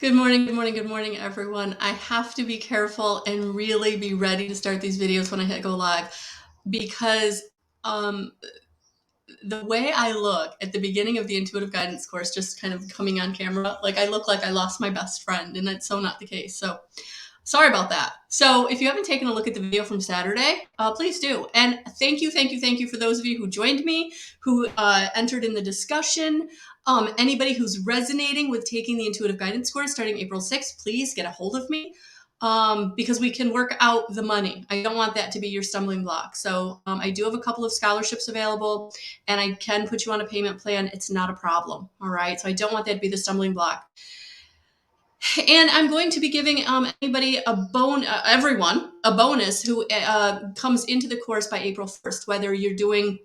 Good morning, everyone. I have to be careful and really be ready to start these videos when I hit go live because um, the way I look at the beginning of the intuitive guidance course, just kind of coming on camera, like I look like I lost my best friend, and that's so not the case. So sorry about that. So if you haven't taken a look at the video from Saturday, please do. And thank you for those of you who joined me, who entered in the discussion. Anybody who's resonating with taking the intuitive guidance course starting April 6th, please get a hold of me because we can work out the money. I don't want that to be your stumbling block. So I do have a couple of scholarships available and I can put you on a payment plan. It's not a problem. All right. So I don't want that to be the stumbling block. And I'm going to be giving anybody everyone a bonus who comes into the course by April 1st, whether you're doing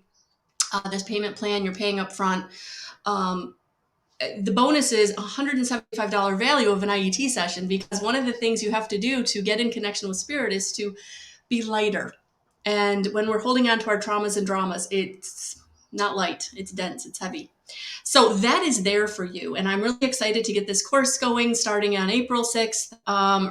this payment plan, you're paying up front. The bonus is $175 value of an IET session, because one of the things you have to do to get in connection with spirit is to be lighter. And when we're holding on to our traumas and dramas, it's not light, it's dense, it's heavy. So that is there for you. And I'm really excited to get this course going starting on April 6th.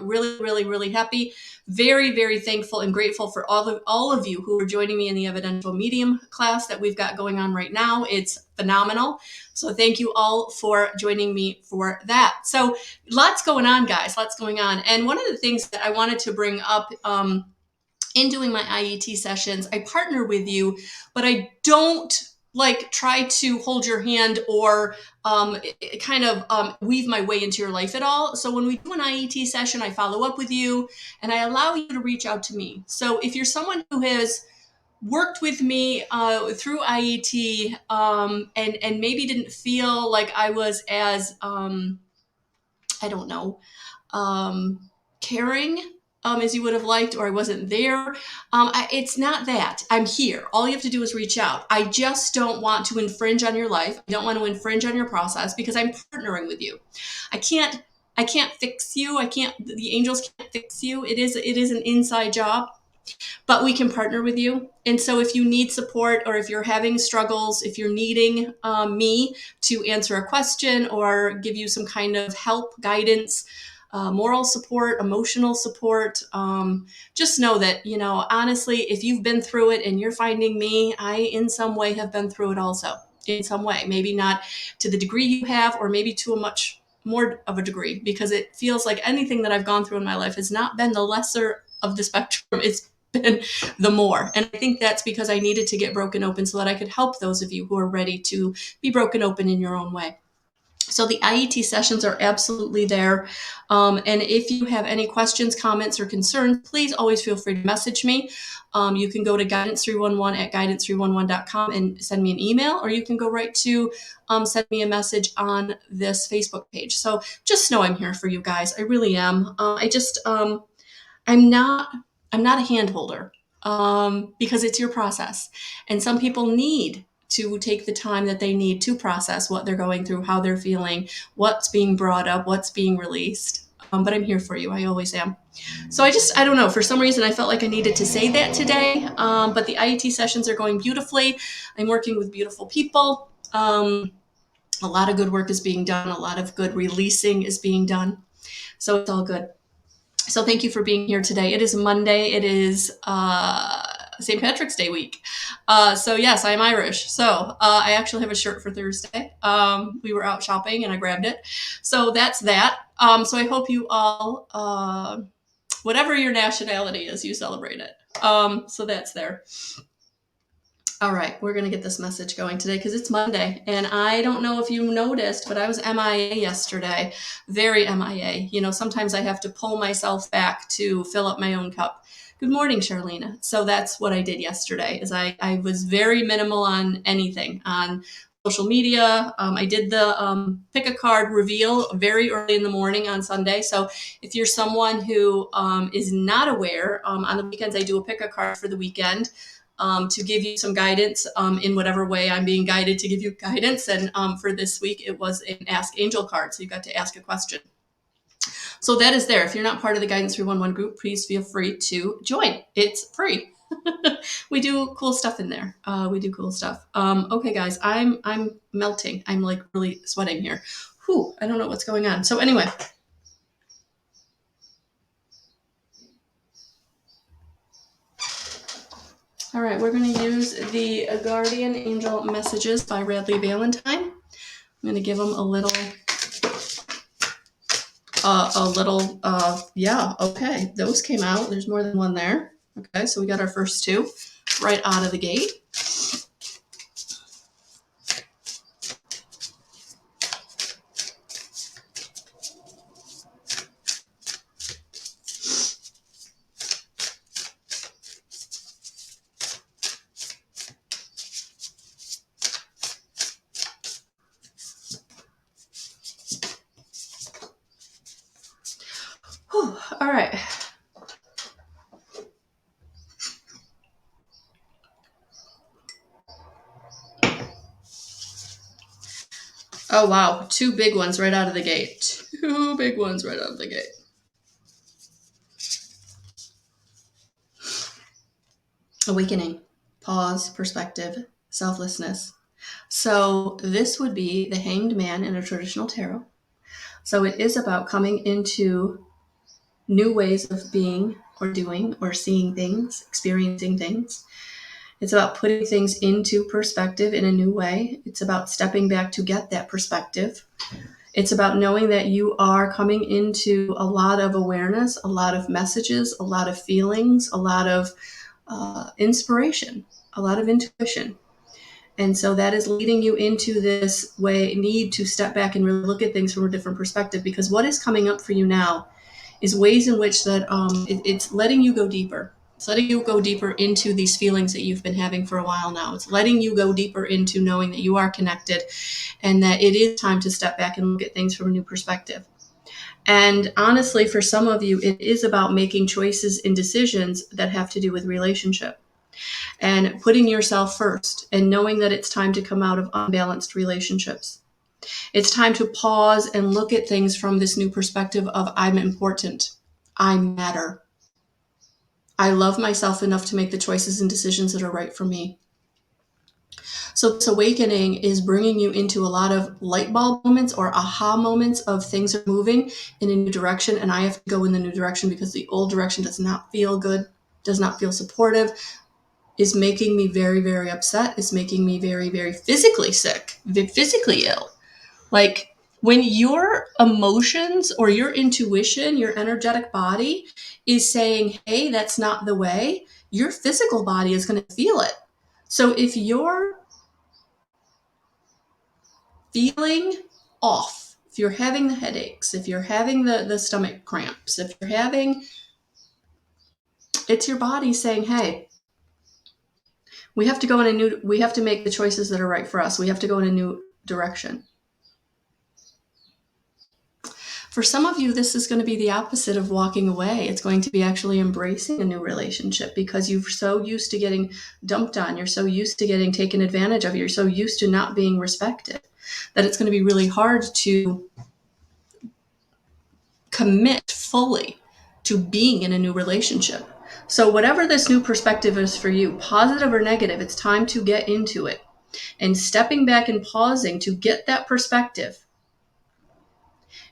Really happy. Very thankful and grateful for all of you who are joining me in the evidential medium class that we've got going on right now. It's phenomenal. So thank you all for joining me for that. So lots going on, guys, lots going on. And one of the things that I wanted to bring up in doing my IET sessions, I partner with you, but I don't try to hold your hand or weave my way into your life at all. So when we do an IET session, I follow up with you and I allow you to reach out to me. So if you're someone who has worked with me through IET and maybe didn't feel like I was as, caring as you would have liked, or I wasn't there. It's not that. I'm here. All you have to do is reach out. I just don't want to infringe on your life. I don't want to infringe on your process because I'm partnering with you. I can't fix you. The angels can't fix you. It is an inside job, but we can partner with you. And so if you need support, or if you're having struggles, if you're needing me to answer a question or give you some kind of help, guidance, moral support, emotional support, just know that, honestly, if you've been through it and you're finding me, I in some way have been through it also, in some way. Maybe not to the degree you have, or maybe to a much more of a degree, because it feels like anything that I've gone through in my life has not been the lesser of the spectrum. It's been the more. And I think that's because I needed to get broken open so that I could help those of you who are ready to be broken open in your own way. So the IET sessions are absolutely there. And if you have any questions, comments, or concerns, please always feel free to message me. You can go to guidance311@guidance311.com and send me an email, or you can go right to send me a message on this Facebook page. So just know I'm here for you guys. I really am. I'm not a hand holder because it's your process. And some people need to take the time that they need to process what they're going through, how they're feeling, what's being brought up, what's being released. But I'm here for you. I always am. So I don't know, for some reason I felt like I needed to say that today. But the IET sessions are going beautifully. I'm working with beautiful people. A lot of good work is being done. A lot of good releasing is being done. So it's all good. So thank you for being here today. It is Monday. It is St. Patrick's Day week. So yes, I'm Irish. So I actually have a shirt for Thursday. We were out shopping and I grabbed it. So that's that. So I hope you all, whatever your nationality is, you celebrate it. So that's there. All right, we're going to get this message going today because it's Monday. And I don't know if you noticed, but I was MIA yesterday. Very MIA. Sometimes I have to pull myself back to fill up my own cup. Good morning, Charlena. So that's what I did yesterday, is I was very minimal on anything, on social media. I did the pick a card reveal very early in the morning on Sunday. So if you're someone who is not aware, on the weekends I do a pick a card for the weekend. To give you some guidance in whatever way I'm being guided to give you guidance. And for this week, it was an Ask Angel card. So you got to ask a question. So that is there. If you're not part of the Guidance 311 group, please feel free to join. It's free. We do cool stuff in there. We do cool stuff. Okay, guys, I'm melting. I'm like really sweating here. Whew, I don't know what's going on. So anyway, All right, we're going to use the Guardian Angel Messages by Radleigh Valentine. I'm going to give them a little, yeah, okay. Those came out. There's more than one there. Okay, so we got our first two right out of the gate. Whew, all right. Oh, wow. Two big ones right out of the gate. Two big ones right out of the gate. Awakening, pause, perspective, selflessness. So this would be the Hanged Man in a traditional tarot. So it is about coming into new ways of being or doing or seeing things, experiencing things. It's about putting things into perspective in a new way. It's about stepping back to get that perspective. It's about knowing that you are coming into a lot of awareness, a lot of messages, a lot of feelings, a lot of inspiration, a lot of intuition. And so that is leading you into this need to step back and really look at things from a different perspective, because what is coming up for you now is ways in which that it's letting you go deeper. It's letting you go deeper into these feelings that you've been having for a while now. It's letting you go deeper into knowing that you are connected and that it is time to step back and look at things from a new perspective. And honestly, for some of you, it is about making choices and decisions that have to do with relationship and putting yourself first and knowing that it's time to come out of unbalanced relationships. It's time to pause and look at things from this new perspective of I'm important. I matter. I love myself enough to make the choices and decisions that are right for me. So this awakening is bringing you into a lot of light bulb moments or aha moments of things are moving in a new direction, and I have to go in the new direction because the old direction does not feel good, does not feel supportive, is making me very, very upset, is making me very, very physically sick, physically ill. Like when your emotions or your intuition, your energetic body is saying, hey, that's not the way, your physical body is going to feel it. So if you're feeling off, if you're having the headaches, if you're having the stomach cramps, if you're having, it's your body saying, hey, we have to make the choices that are right for us. We have to go in a new direction. For some of you, this is going to be the opposite of walking away. It's going to be actually embracing a new relationship because you're so used to getting dumped on. You're so used to getting taken advantage of. You're so used to not being respected that it's going to be really hard to commit fully to being in a new relationship. So whatever this new perspective is for you, positive or negative, it's time to get into it. And stepping back and pausing to get that perspective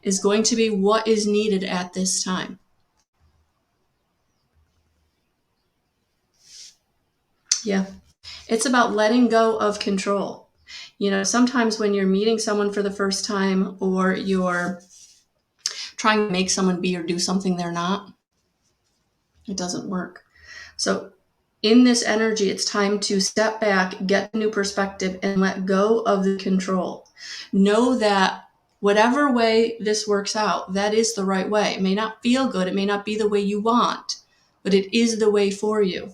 is going to be what is needed at this time. Yeah. It's about letting go of control. You know, sometimes when you're meeting someone for the first time or you're trying to make someone be or do something they're not, it doesn't work. So in this energy, it's time to step back, get a new perspective, and let go of the control. Know that whatever way this works out, that is the right way. It may not feel good. It may not be the way you want, but it is the way for you.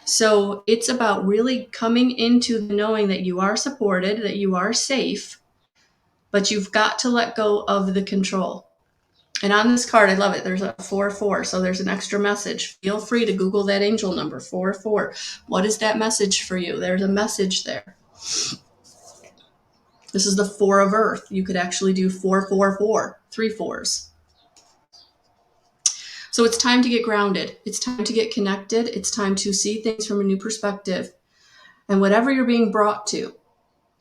So it's about really coming into the knowing that you are supported, that you are safe, but you've got to let go of the control. And on this card, I love it. There's a 4-4. So there's an extra message. Feel free to Google that angel number, 4-4. What is that message for you? There's a message there. This is the 4 of Earth. You could actually do 4-4-4, 3 4s. So it's time to get grounded. It's time to get connected. It's time to see things from a new perspective. And whatever you're being brought to,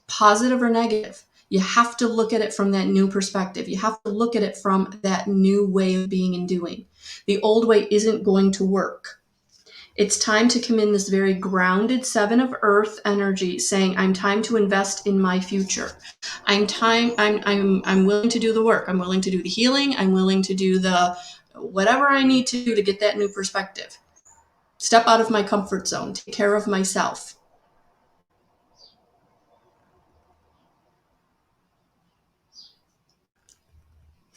positive or negative, you have to look at it from that new perspective. You have to look at it from that new way of being and doing. The old way isn't going to work. It's time to come in this very grounded 7 of Earth energy, saying, I'm time to invest in my future. I'm willing to do the work. I'm willing to do the healing. I'm willing to do the whatever I need to do to get that new perspective. Step out of my comfort zone. Take care of myself.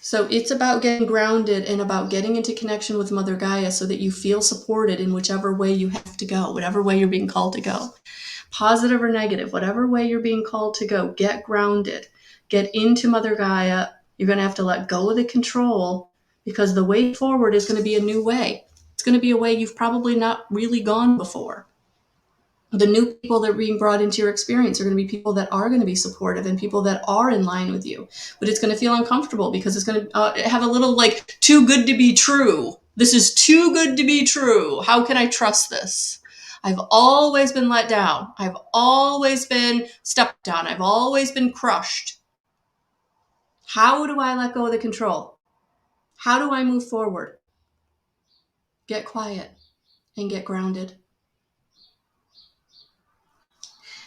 So it's about getting grounded and about getting into connection with Mother Gaia so that you feel supported in whichever way you have to go, whatever way you're being called to go. Positive or negative, whatever way you're being called to go, get grounded. Get into Mother Gaia. You're going to have to let go of the control, because the way forward is going to be a new way. It's going to be a way you've probably not really gone before. The new people that are being brought into your experience are going to be people that are going to be supportive and people that are in line with you. But it's going to feel uncomfortable because it's going to have a little like too good to be true. This is too good to be true. How can I trust this? I've always been let down. I've always been stepped on. I've always been crushed. How do I let go of the control? How do I move forward? Get quiet and get grounded.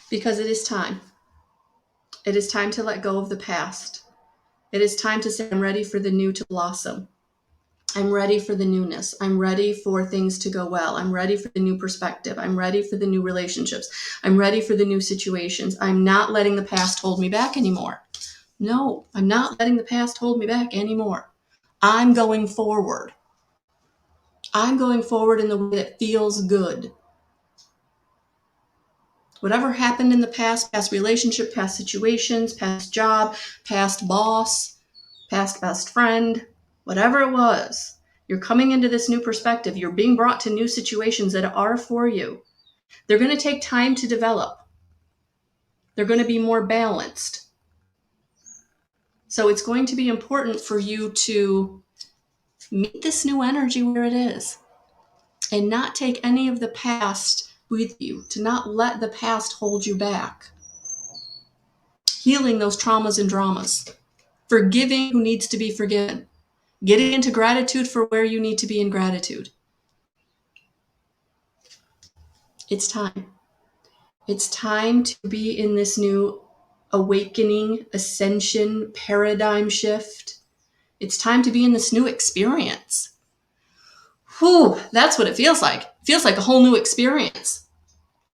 Because it is time. It is time to let go of the past. It is time to say, I'm ready for the new to blossom. I'm ready for the newness. I'm ready for things to go well. I'm ready for the new perspective. I'm ready for the new relationships. I'm ready for the new situations. I'm not letting the past hold me back anymore. No, I'm not letting the past hold me back anymore. I'm going forward. I'm going forward in the way that feels good. Whatever happened in the past relationship, past situations, past job, past boss, past best friend, whatever it was, you're coming into this new perspective. You're being brought to new situations that are for you. They're going to take time to develop. They're going to be more balanced. So it's going to be important for you to meet this new energy where it is and not take any of the past with you, to not let the past hold you back. Healing those traumas and dramas. Forgiving who needs to be forgiven. Getting into gratitude for where you need to be in gratitude. It's time. It's time to be in this new awakening, ascension, paradigm shift. It's time to be in this new experience. Whew, that's what it feels like. It feels like a whole new experience.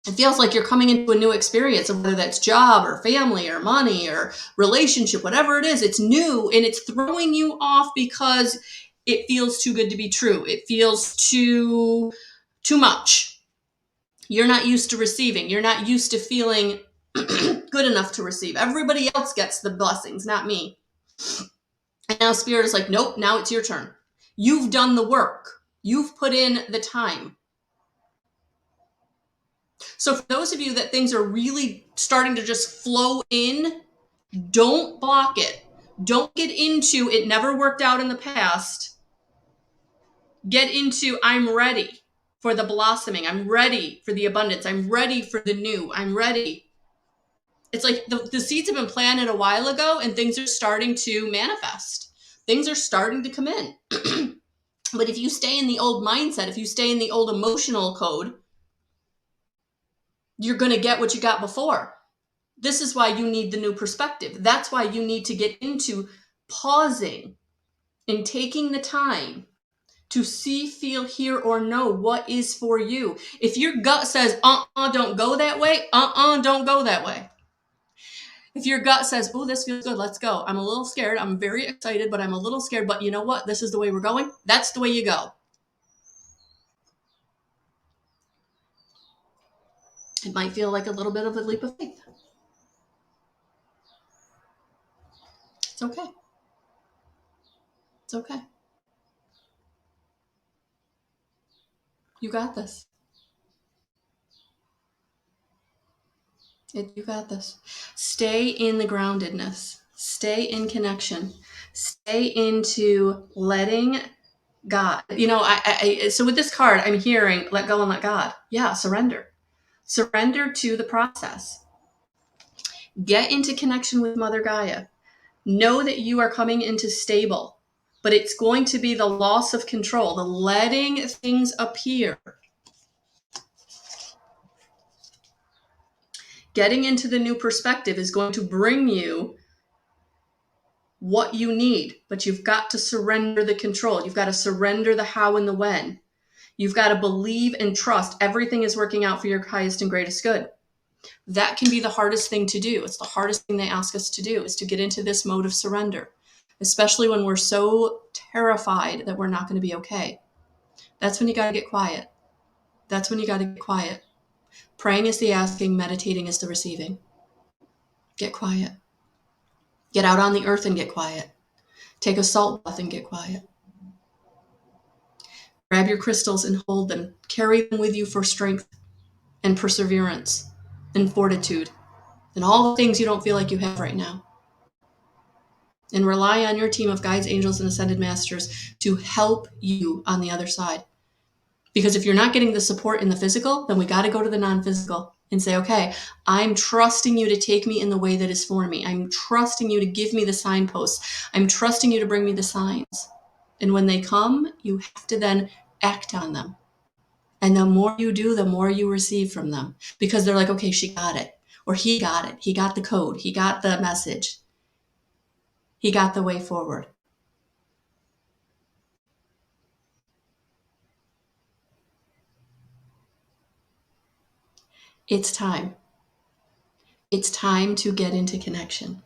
It feels like you're coming into a new experience, of whether that's job or family or money or relationship, whatever it is. It's new and it's throwing you off because it feels too good to be true. It feels too much. You're not used to receiving. You're not used to feeling good enough to receive. Everybody else gets the blessings, not me. And now Spirit is like, nope, now it's your turn. You've done the work. You've put in the time. So for those of you that things are really starting to just flow in, don't block it. Don't get into it never worked out in the past. Get into I'm ready for the blossoming. I'm ready for the abundance. I'm ready for the new. I'm ready. It's like the seeds have been planted a while ago and things are starting to manifest. Things are starting to come in. But if you stay in the old mindset, if you stay in the old emotional code, you're going to get what you got before. This is why you need the new perspective. That's why you need to get into pausing and taking the time to see, feel, hear, or know what is for you. If your gut says, don't go that way, don't go that way. If your gut says, oh, this feels good, let's go. I'm a little scared. I'm very excited, but I'm a little scared. But you know what? This is the way we're going. That's the way you go. It might feel like a little bit of a leap of faith. It's okay. It's okay. You got this. You got this. Stay in the groundedness. Stay in connection. Stay into letting God. You know, so with this card, I'm hearing let go and let God. Yeah, surrender. Surrender to the process. Get into connection with Mother Gaia. Know that you are coming into stable, but it's going to be the loss of control, the letting things appear. Getting into the new perspective is going to bring you what you need, but you've got to surrender the control. You've got to surrender the how and the when. You've got to believe and trust everything is working out for your highest and greatest good. That can be the hardest thing to do. It's the hardest thing they ask us to do, is to get into this mode of surrender, especially when we're so terrified that we're not going to be okay. That's when you got to get quiet. That's when you got to get quiet. Praying is the asking, meditating is the receiving. Get quiet. Get out on the earth and get quiet. Take a salt bath and get quiet. Grab your crystals and hold them. Carry them with you for strength and perseverance and fortitude and all the things you don't feel like you have right now. And rely on your team of guides, angels, and ascended masters to help you on the other side. Because if you're not getting the support in the physical, then we got to go to the non-physical and say, okay, I'm trusting you to take me in the way that is for me. I'm trusting you to give me the signposts. I'm trusting you to bring me the signs. And when they come, you have to then act on them. And the more you do, the more you receive from them. Because they're like, okay, she got it. Or he got it. He got the code. He got the message. He got the way forward. It's time. It's time to get into connection.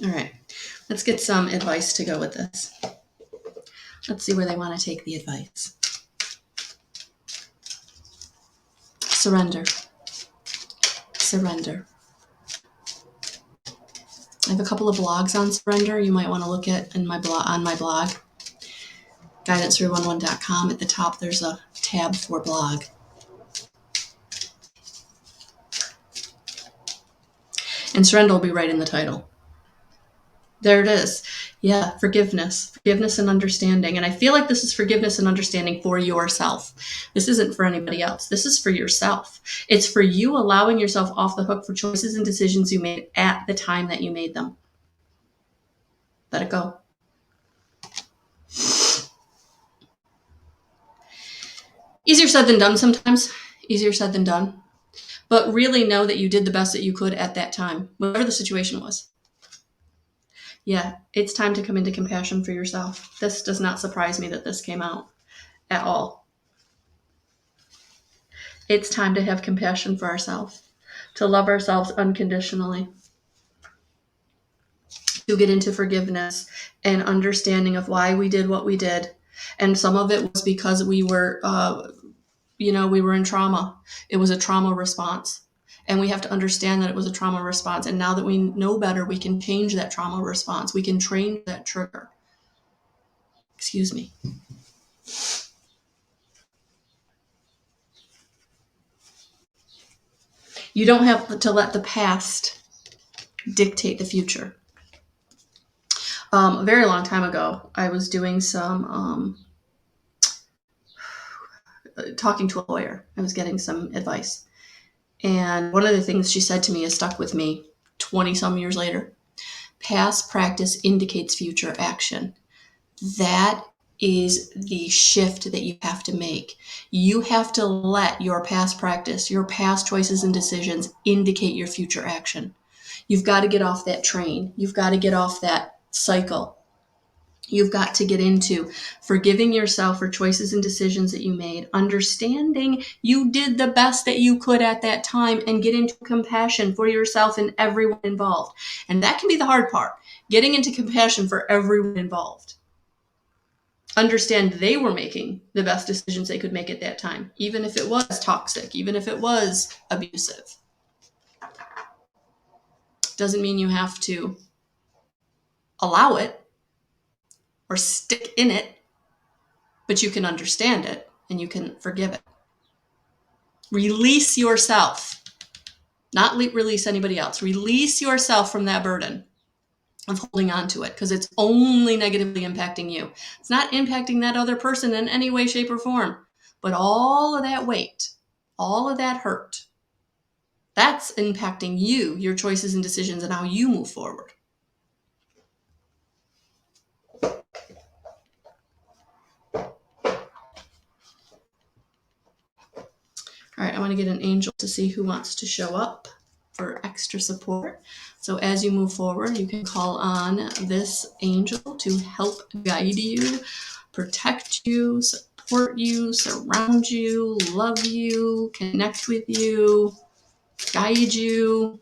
All right, let's get some advice to go with this. Let's see where they want to take the advice. Surrender. Surrender. I have a couple of blogs on surrender you might want to look at on my blog, guidance311.com. At the top, there's a tab for blog. And surrender will be right in the title. There it is. Yeah, forgiveness and understanding. And I feel like this is forgiveness and understanding for yourself. This isn't for anybody else. This is for yourself. It's for you allowing yourself off the hook for choices and decisions you made at the time that you made them. Let it go. Easier said than done sometimes. Easier said than done. But really know that you did the best that you could at that time, whatever the situation was. Yeah, it's time to come into compassion for yourself. This does not surprise me that this came out at all. It's time to have compassion for ourselves, to love ourselves unconditionally, to get into forgiveness and understanding of why we did what we did. And some of it was because we were, we were in trauma. It was a trauma response. And we have to understand that it was a trauma response. And now that we know better, we can change that trauma response. We can train that trigger. Excuse me. You don't have to let the past dictate the future. A very long time ago, I was doing some talking to a lawyer. I was getting some advice. And one of the things she said to me has stuck with me 20 some years later. Past practice indicates future action. That is the shift that you have to make. You have to let your past practice, your past choices and decisions indicate your future action. You've got to get off that train. You've got to get off that cycle. You've got to get into forgiving yourself for choices and decisions that you made, understanding you did the best that you could at that time, and get into compassion for yourself and everyone involved. And that can be the hard part, getting into compassion for everyone involved. Understand they were making the best decisions they could make at that time, even if it was toxic, even if it was abusive. Doesn't mean you have to allow it or stick in it, but you can understand it and you can forgive it. Release yourself, not release anybody else. Release yourself from that burden of holding on to it, because it's only negatively impacting you. It's not impacting that other person in any way, shape, or form. But all of that weight, all of that hurt, that's impacting you, your choices and decisions, and how you move forward. All right, I want to get an angel to see who wants to show up for extra support. So as you move forward, you can call on this angel to help guide you, protect you, support you, surround you, love you, connect with you, guide you.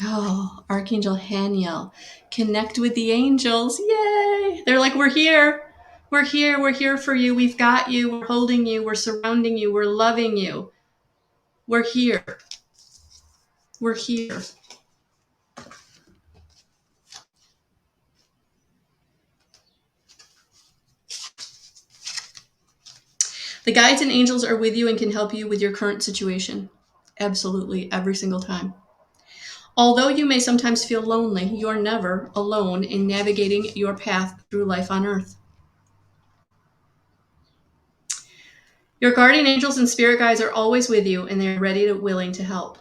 Oh, Archangel Haniel, connect with the angels. Yay! They're like, we're here. We're here. We're here for you. We've got you. We're holding you. We're surrounding you. We're loving you. We're here. We're here. The guides and angels are with you and can help you with your current situation. Absolutely, every single time. Although you may sometimes feel lonely, you're never alone in navigating your path through life on Earth. Your guardian angels and spirit guides are always with you, and they're ready and willing to help.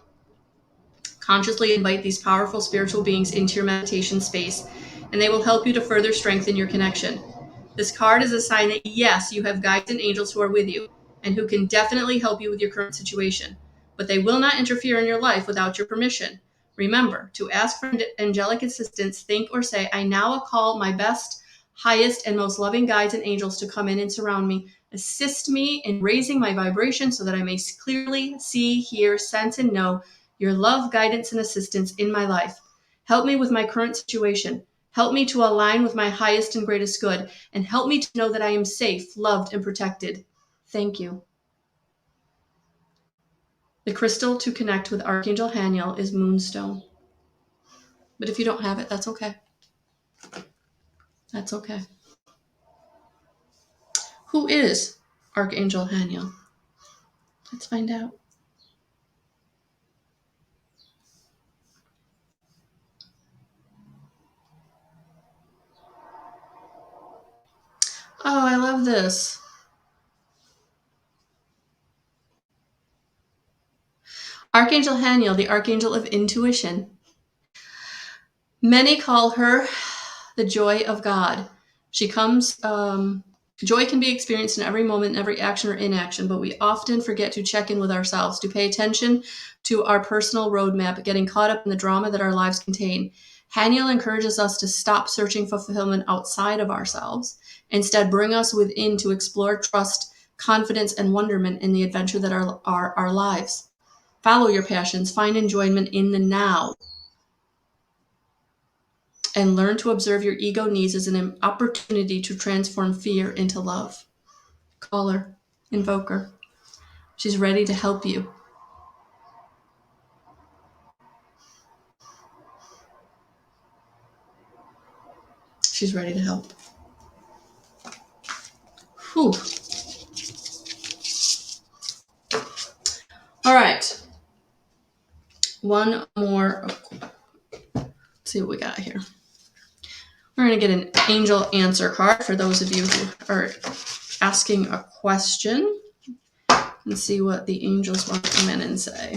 Consciously invite these powerful spiritual beings into your meditation space, and they will help you to further strengthen your connection. This card is a sign that yes, you have guides and angels who are with you, and who can definitely help you with your current situation, but they will not interfere in your life without your permission. Remember, to ask for angelic assistance, think or say, I now call my best, highest, and most loving guides and angels to come in and surround me, assist me in raising my vibration so that I may clearly see, hear, sense, and know your love, guidance, and assistance in my life. Help me with my current situation. Help me to align with my highest and greatest good, and help me to know that I am safe, loved, and protected. Thank you. The crystal to connect with Archangel Haniel is Moonstone. But if you don't have it, that's okay. That's okay. Who is Archangel Haniel? Let's find out. Oh, I love this. Archangel Haniel, the Archangel of Intuition. Many call her the joy of God. She comes, joy can be experienced in every moment, every action or inaction, but we often forget to check in with ourselves, to pay attention to our personal roadmap, getting caught up in the drama that our lives contain. Haniel encourages us to stop searching for fulfillment outside of ourselves. Instead, bring us within to explore trust, confidence, and wonderment in the adventure that are our lives. Follow your passions, find enjoyment in the now, and learn to observe your ego needs as an opportunity to transform fear into love. Call her, invoke her. She's ready to help you. She's ready to help. Whew. All right. One more. Let's see what we got here. We're going to get an angel answer card for those of you who are asking a question, and see what the angels want to come in and say.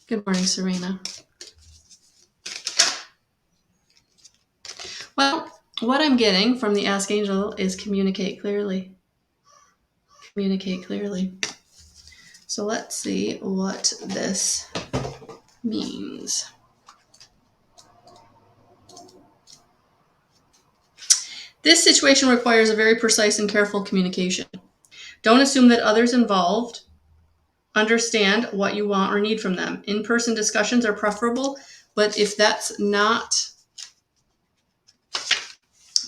Good morning, Serena. Well, what I'm getting from the Ask Angel is communicate clearly. Communicate clearly. So let's see what this means. This situation requires a very precise and careful communication. Don't assume that others involved understand what you want or need from them. In-person discussions are preferable, but if that's not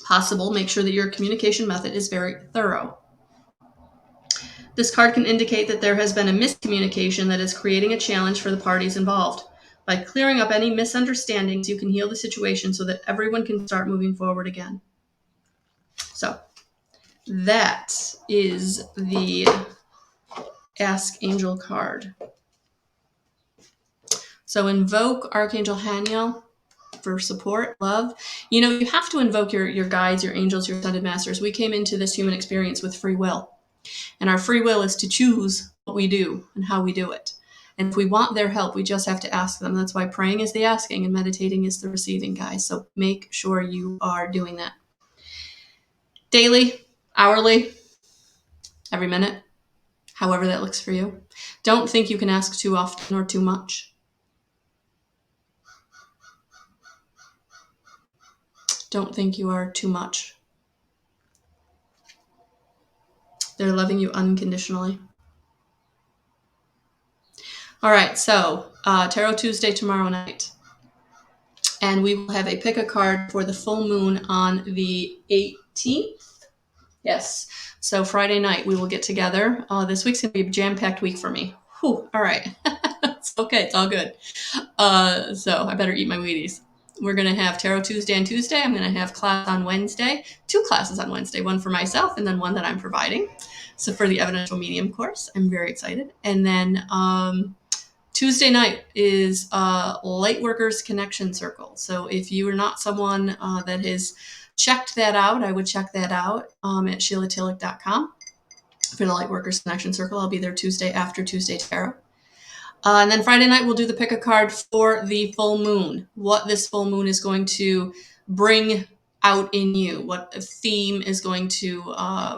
possible, make sure that your communication method is very thorough. This card can indicate that there has been a miscommunication that is creating a challenge for the parties involved. By clearing up any misunderstandings, you can heal the situation so that everyone can start moving forward again. So that is the Ask Angel card. So invoke Archangel Haniel for support, love. You know, you have to invoke your guides, your angels, your ascended masters. We came into this human experience with free will. And our free will is to choose what we do and how we do it. And if we want their help, we just have to ask them. That's why praying is the asking and meditating is the receiving, guys. So make sure you are doing that. Daily, hourly, every minute, however that looks for you. Don't think you can ask too often or too much. Don't think you are too much. They're loving you unconditionally. All right, so Tarot Tuesday tomorrow night. And we will have a pick a card for the full moon on the 18th. Yes. So Friday night we will get together. This week's going to be a jam-packed week for me. Whew, all right. It's okay. It's all good. So I better eat my Wheaties. We're going to have Tarot Tuesday on Tuesday. I'm going to have class on Wednesday. 2 classes on Wednesday. One for myself and then one that I'm providing. So for the Evidential Medium course, I'm very excited. And then Tuesday night is Lightworkers Connection Circle. So if you are not someone that has checked that out, I would check that out at SheilaTillich.com for the Lightworkers Connection Circle. I'll be there Tuesday after Tuesday Tarot. And then Friday night, we'll do the pick a card for the full moon. What this full moon is going to bring out in you. What theme is going to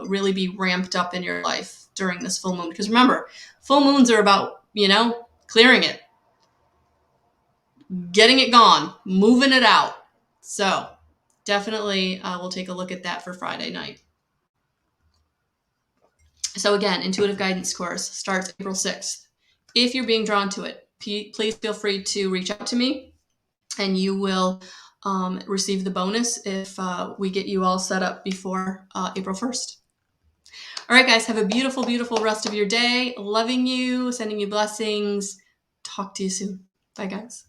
really be ramped up in your life during this full moon. Because remember, full moons are about, clearing it, getting it gone, moving it out. So definitely we'll take a look at that for Friday night. So again, Intuitive Guidance course starts April 6th. If you're being drawn to it, please feel free to reach out to me and you will receive the bonus if we get you all set up before April 1st. All right, guys, have a beautiful, beautiful rest of your day. Loving you, sending you blessings. Talk to you soon. Bye, guys.